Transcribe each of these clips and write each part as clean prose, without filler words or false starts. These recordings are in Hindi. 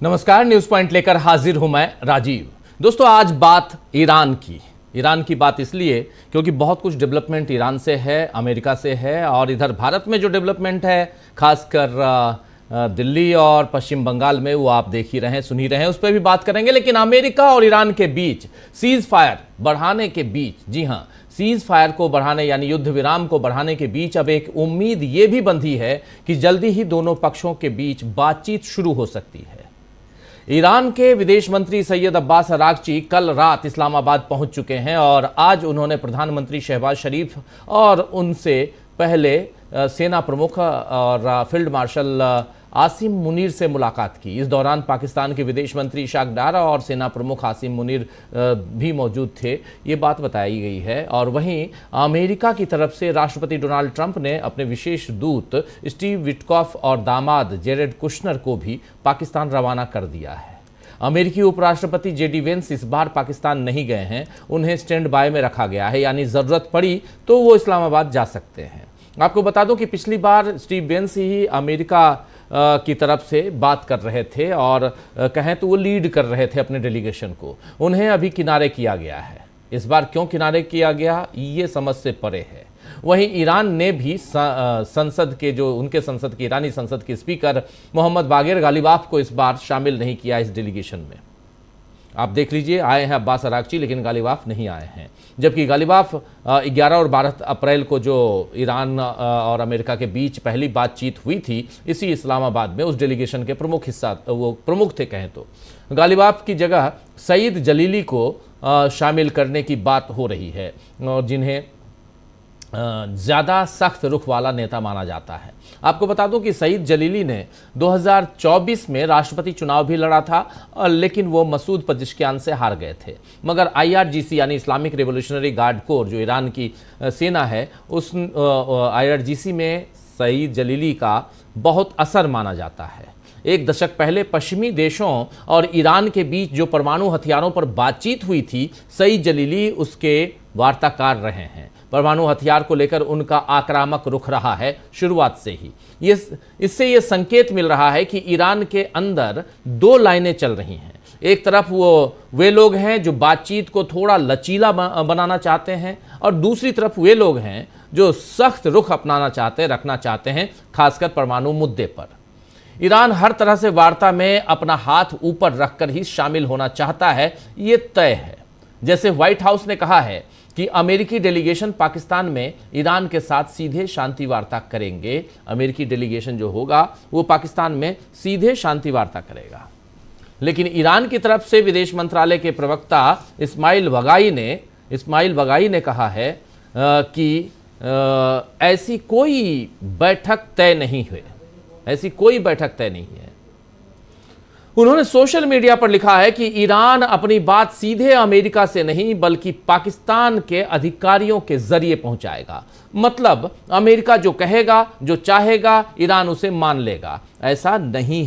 नमस्कार, न्यूज पॉइंट लेकर हाजिर हूं मैं राजीव। दोस्तों, आज बात ईरान की बात इसलिए क्योंकि बहुत कुछ डेवलपमेंट ईरान से है, अमेरिका से है, और इधर भारत में जो डेवलपमेंट है खासकर दिल्ली और पश्चिम बंगाल में, वो आप देख ही रहे हैं, सुन ही रहे हैं, उस पर भी बात करेंगे। लेकिन अमेरिका और ईरान के बीच सीज फायर बढ़ाने के बीच, जी हां, सीज फायर को बढ़ाने यानी युद्ध विराम को बढ़ाने के बीच अब एक उम्मीद ये भी बंधी है कि जल्दी ही दोनों पक्षों के बीच बातचीत शुरू हो सकती है। ईरान के विदेश मंत्री सैयद अब्बास अरागची कल रात इस्लामाबाद पहुंच चुके हैं और आज उन्होंने प्रधानमंत्री शहबाज शरीफ और उनसे पहले सेना प्रमुख और फील्ड मार्शल आसिम मुनीर से मुलाकात की। इस दौरान पाकिस्तान के विदेश मंत्री इशाक डार और सेना प्रमुख आसिम मुनीर भी मौजूद थे, ये बात बताई गई है। और वहीं अमेरिका की तरफ से राष्ट्रपति डोनाल्ड ट्रंप ने अपने विशेष दूत स्टीव विटकॉफ और दामाद जेरेड कुशनर को भी पाकिस्तान रवाना कर दिया है। अमेरिकी उपराष्ट्रपति जेडी वेंस इस बार पाकिस्तान नहीं गए हैं, उन्हें स्टैंड बाय में रखा गया है, यानी ज़रूरत पड़ी तो वो इस्लामाबाद जा सकते हैं। आपको बता दूं कि पिछली बार स्टीव वेंस ही अमेरिका की तरफ से बात कर रहे थे और कहें तो वो लीड कर रहे थे अपने डेलीगेशन को। उन्हें अभी किनारे किया गया है। इस बार क्यों किनारे किया गया, ये समझ से परे है। वहीं ईरान ने भी संसद के संसद के ईरानी संसद के स्पीकर मोहम्मद बागेर गालिबाफ को इस बार शामिल नहीं किया इस डेलीगेशन में। आप देख लीजिए, आए हैं अब्बास अरागची लेकिन गालिबाफ नहीं आए हैं, जबकि गालिबाफ 11 और 12 अप्रैल को जो ईरान और अमेरिका के बीच पहली बातचीत हुई थी, इसी इस्लामाबाद में उस डेलीगेशन के प्रमुख थे कहें तो। गालिबाफ की जगह सईद जलीली को शामिल करने की बात हो रही है और जिन्हें ज़्यादा सख्त रुख वाला नेता माना जाता है। आपको बता दूं कि सईद जलीली ने 2024 में राष्ट्रपति चुनाव भी लड़ा था, लेकिन वो मसूद पज़ेश्कियान से हार गए थे। मगर IRGC यानी इस्लामिक रेवोल्यूशनरी गार्ड कोर, जो ईरान की सेना है, उस IRGC में सईद जलीली का बहुत असर माना जाता है। एक दशक पहले पश्चिमी देशों और ईरान के बीच जो परमाणु हथियारों पर बातचीत हुई थी, सईद जलीली उसके वार्ताकार रहे हैं। परमाणु हथियार को लेकर उनका आक्रामक रुख रहा है शुरुआत से ही। इससे ये संकेत मिल रहा है कि ईरान के अंदर दो लाइनें चल रही हैं। एक तरफ वे लोग हैं जो बातचीत को थोड़ा लचीला बनाना चाहते हैं, और दूसरी तरफ वे लोग हैं जो सख्त रुख रखना चाहते हैं, खासकर परमाणु मुद्दे पर। ईरान हर तरह से वार्ता में अपना हाथ ऊपर रखकर ही शामिल होना चाहता है, ये तय है। जैसे व्हाइट हाउस ने कहा है कि अमेरिकी डेलीगेशन पाकिस्तान में ईरान के साथ सीधे शांति वार्ता करेंगे। अमेरिकी डेलीगेशन जो होगा वो पाकिस्तान में सीधे शांति वार्ता करेगा। लेकिन ईरान की तरफ से विदेश मंत्रालय के प्रवक्ता इस्माइल बगाई ने कहा है कि ऐसी कोई बैठक तय नहीं है। उन्होंने सोशल मीडिया पर लिखा है कि ईरान अपनी बात सीधे अमेरिका से नहीं बल्कि पाकिस्तान के अधिकारियों के जरिए पहुंचाएगा। मतलब अमेरिका जो कहेगा, जो चाहेगा, ईरान उसे मान लेगा। ऐसा नहीं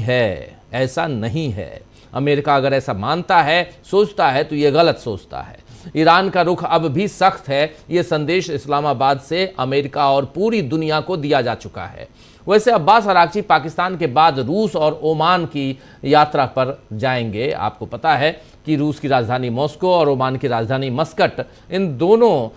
है। अमेरिका अगर ऐसा मानता है, सोचता है, तो यह गलत सोचता है। ईरान का रुख अब भी सख्त है। यह संदेश इस्लामाबाद से अमेरिका और पूरी दुनिया को दिया जा चुका है। वैसे अब्बास अरागची पाकिस्तान के बाद रूस और ओमान की यात्रा पर जाएंगे। आपको पता है कि रूस की राजधानी मॉस्को और ओमान की राजधानी मस्कट, इन दोनों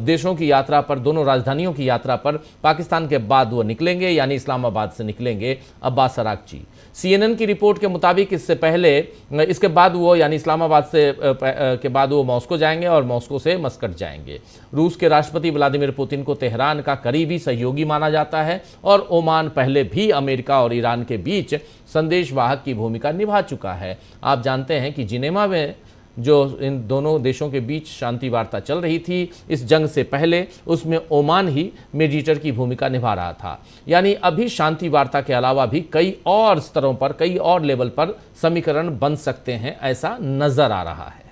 देशों की यात्रा पर, दोनों राजधानियों की यात्रा पर पाकिस्तान के बाद वो निकलेंगे, यानी इस्लामाबाद से निकलेंगे अब्बास अरागची। CNN की रिपोर्ट के मुताबिक इसके बाद वो यानी इस्लामाबाद के बाद वो मॉस्को जाएंगे और मॉस्को से मस्कट जाएंगे। रूस के राष्ट्रपति व्लादिमीर पुतिन को तेहरान का करीबी सहयोगी माना जाता है और ओमान पहले भी अमेरिका और ईरान के बीच संदेशवाहक की भूमिका निभा चुका है। आप जानते हैं कि जिनेवा में जो इन दोनों देशों के बीच शांति वार्ता चल रही थी इस जंग से पहले, उसमें ओमान ही मीडिएटर की भूमिका निभा रहा था। यानी अभी शांति वार्ता के अलावा भी कई और स्तरों पर, कई और लेवल पर समीकरण बन सकते हैं, ऐसा नजर आ रहा है।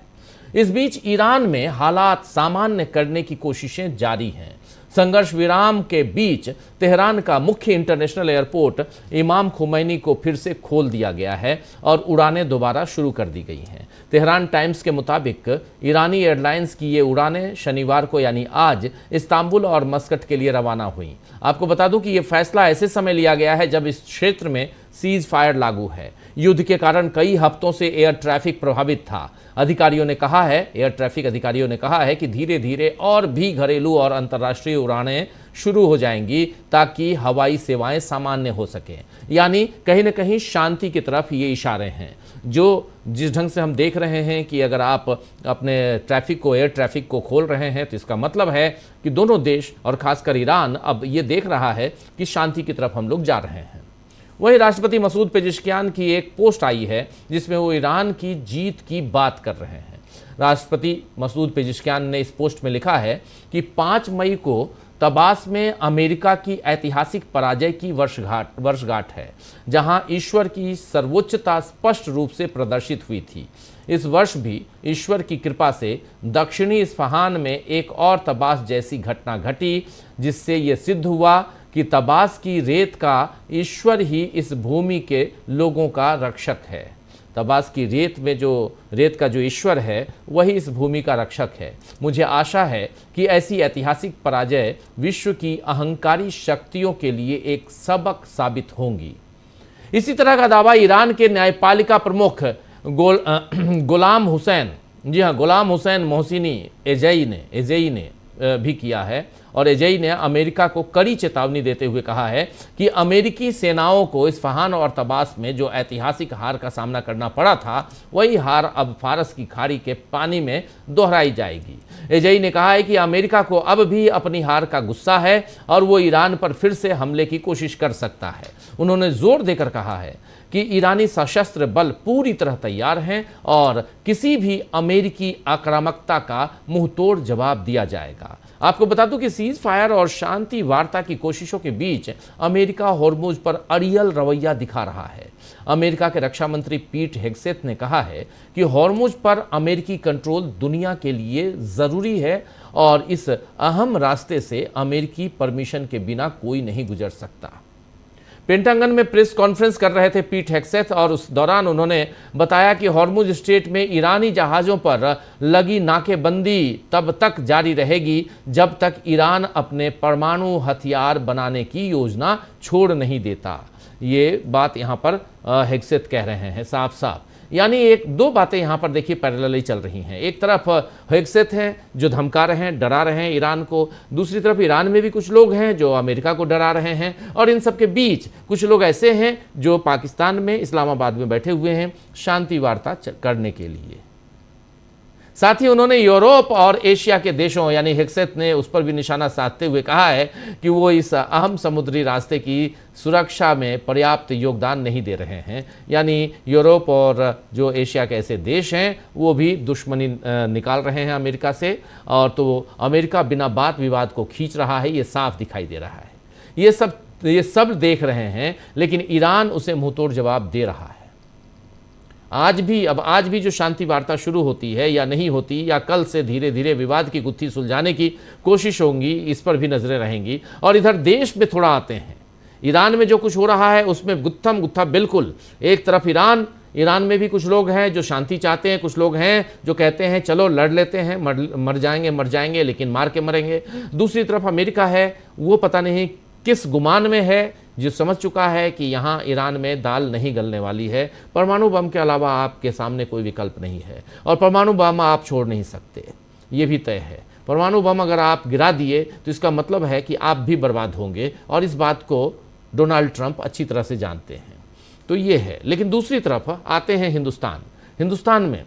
इस बीच ईरान में हालात सामान्य करने की कोशिशें जारी हैं। संघर्ष विराम के बीच तेहरान का मुख्य इंटरनेशनल एयरपोर्ट इमाम खुमैनी को फिर से खोल दिया गया है और उड़ानें दोबारा शुरू कर दी गई हैं। तेहरान टाइम्स के मुताबिक ईरानी एयरलाइंस की ये उड़ानें शनिवार को यानी आज इस्तांबुल और मस्कट के लिए रवाना हुई। आपको बता दूं कि ये फैसला ऐसे समय लिया गया है जब इस क्षेत्र में सीज फायर लागू है। युद्ध के कारण कई हफ्तों से एयर ट्रैफिक प्रभावित था। एयर ट्रैफिक अधिकारियों ने कहा है कि धीरे धीरे और भी घरेलू और अंतर्राष्ट्रीय उड़ानें शुरू हो जाएंगी ताकि हवाई सेवाएं सामान्य हो सकें। यानी कहीं न कहीं शांति की तरफ ये इशारे हैं। जो जिस ढंग से हम देख रहे हैं कि अगर आप अपने एयर ट्रैफिक को खोल रहे हैं तो इसका मतलब है कि दोनों देश और खासकर ईरान अब ये देख रहा है कि शांति की तरफ हम लोग जा रहे हैं। वहीं राष्ट्रपति मसूद पेजेश्कियान की एक पोस्ट आई है जिसमें वो ईरान की जीत की बात कर रहे हैं। राष्ट्रपति मसूद पेजेश्कियान ने इस पोस्ट में लिखा है कि 5 मई को तबास में अमेरिका की ऐतिहासिक पराजय की वर्षगांठ है, जहां ईश्वर की सर्वोच्चता स्पष्ट रूप से प्रदर्शित हुई थी। इस वर्ष भी ईश्वर की कृपा से दक्षिणी इस्फहान में एक और तबास जैसी घटना घटी, जिससे यह सिद्ध हुआ कि तबास की रेत का ईश्वर ही इस भूमि के लोगों का रक्षक है। तबास की रेत का जो ईश्वर है वही इस भूमि का रक्षक है। मुझे आशा है कि ऐसी ऐतिहासिक पराजय विश्व की अहंकारी शक्तियों के लिए एक सबक साबित होंगी। इसी तरह का दावा ईरान के न्यायपालिका प्रमुख गुलाम हुसैन मोहसिनी एजेई ने भी किया है। और एजेई ने अमेरिका को कड़ी चेतावनी देते हुए कहा है कि अमेरिकी सेनाओं को इस्फहान और तबास में जो ऐतिहासिक हार का सामना करना पड़ा था, वही हार अब फारस की खाड़ी के पानी में दोहराई जाएगी। एजेई ने कहा है कि अमेरिका को अब भी अपनी हार का गुस्सा है और वो ईरान पर फिर से हमले की कोशिश कर सकता है। उन्होंने जोर देकर कहा है कि ईरानी सशस्त्र बल पूरी तरह तैयार हैं और किसी भी अमेरिकी आक्रामकता का मुंहतोड़ जवाब दिया जाएगा। आपको बता दूं कि सीज फायर और शांति वार्ता की कोशिशों के बीच अमेरिका होर्मुज पर अड़ियल रवैया दिखा रहा है। अमेरिका के रक्षा मंत्री पीट हेग्सेथ ने कहा है कि होर्मुज पर अमेरिकी कंट्रोल दुनिया के लिए जरूरी है और इस अहम रास्ते से अमेरिकी परमिशन के बिना कोई नहीं गुजर सकता। पेंटागन में प्रेस कॉन्फ्रेंस कर रहे थे पीट हेग्सेथ और उस दौरान उन्होंने बताया कि होर्मुज स्ट्रेट में ईरानी जहाज़ों पर लगी नाकेबंदी तब तक जारी रहेगी जब तक ईरान अपने परमाणु हथियार बनाने की योजना छोड़ नहीं देता। ये बात यहाँ पर हेग्सेथ कह रहे हैं साफ साफ। यानी एक दो बातें यहाँ पर देखिए पैरेलली चल रही हैं। एक तरफ हेग्सेथ हैं जो धमका रहे हैं, डरा रहे हैं ईरान को, दूसरी तरफ ईरान में भी कुछ लोग हैं जो अमेरिका को डरा रहे हैं, और इन सब के बीच कुछ लोग ऐसे हैं जो पाकिस्तान में इस्लामाबाद में बैठे हुए हैं शांति वार्ता करने के लिए। साथ ही उन्होंने यूरोप और एशिया के देशों यानी हेग्सेथ ने उस पर भी निशाना साधते हुए कहा है कि वो इस अहम समुद्री रास्ते की सुरक्षा में पर्याप्त योगदान नहीं दे रहे हैं। यानी यूरोप और जो एशिया के ऐसे देश हैं वो भी दुश्मनी निकाल रहे हैं अमेरिका से, और तो अमेरिका बिना बात विवाद को खींच रहा है, ये साफ दिखाई दे रहा है। ये सब देख रहे हैं, लेकिन ईरान उसे मुंहतोड़ जवाब दे रहा है। आज भी जो शांति वार्ता शुरू होती है या नहीं होती, या कल से धीरे धीरे विवाद की गुत्थी सुलझाने की कोशिश होंगी, इस पर भी नजरें रहेंगी। और इधर देश में थोड़ा आते हैं, ईरान में जो कुछ हो रहा है उसमें गुत्था बिल्कुल एक तरफ ईरान में भी कुछ लोग हैं जो शांति चाहते हैं, कुछ लोग हैं जो कहते हैं चलो लड़ लेते हैं, मर जाएंगे लेकिन मार के मरेंगे। दूसरी तरफ अमेरिका है, वो पता नहीं किस गुमान में है, जो समझ चुका है कि यहाँ ईरान में दाल नहीं गलने वाली है। परमाणु बम के अलावा आपके सामने कोई विकल्प नहीं है, और परमाणु बम आप छोड़ नहीं सकते, ये भी तय है। परमाणु बम अगर आप गिरा दिए तो इसका मतलब है कि आप भी बर्बाद होंगे, और इस बात को डोनाल्ड ट्रंप अच्छी तरह से जानते हैं। तो ये है। लेकिन दूसरी तरफ आते हैं हिंदुस्तान में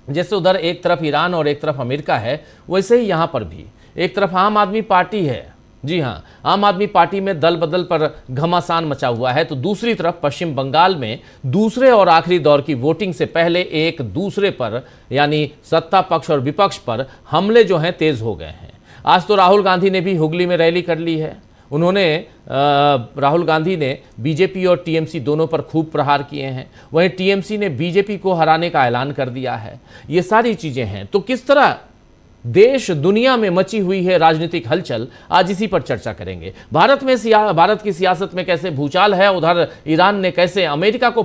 जैसे उधर एक तरफ ईरान और एक तरफ अमेरिका है, वैसे ही यहाँ पर भी एक तरफ आम आदमी पार्टी है। जी हाँ, आम आदमी पार्टी में दल बदल पर घमासान मचा हुआ है, तो दूसरी तरफ पश्चिम बंगाल में दूसरे और आखिरी दौर की वोटिंग से पहले एक दूसरे पर यानी सत्ता पक्ष और विपक्ष पर हमले जो हैं तेज हो गए हैं। आज तो राहुल गांधी ने भी हुगली में रैली कर ली है। राहुल गांधी ने बीजेपी और टीएमसी दोनों पर खूब प्रहार किए हैं। वहीं टीएमसी ने बीजेपी को हराने का ऐलान कर दिया है। ये सारी चीजें हैं। तो किस तरह देश दुनिया में मची हुई है राजनीतिक हलचल, आज इसी पर चर्चा करेंगे। भारत की सियासत में कैसे भूचाल है, उधर ईरान ने कैसे अमेरिका को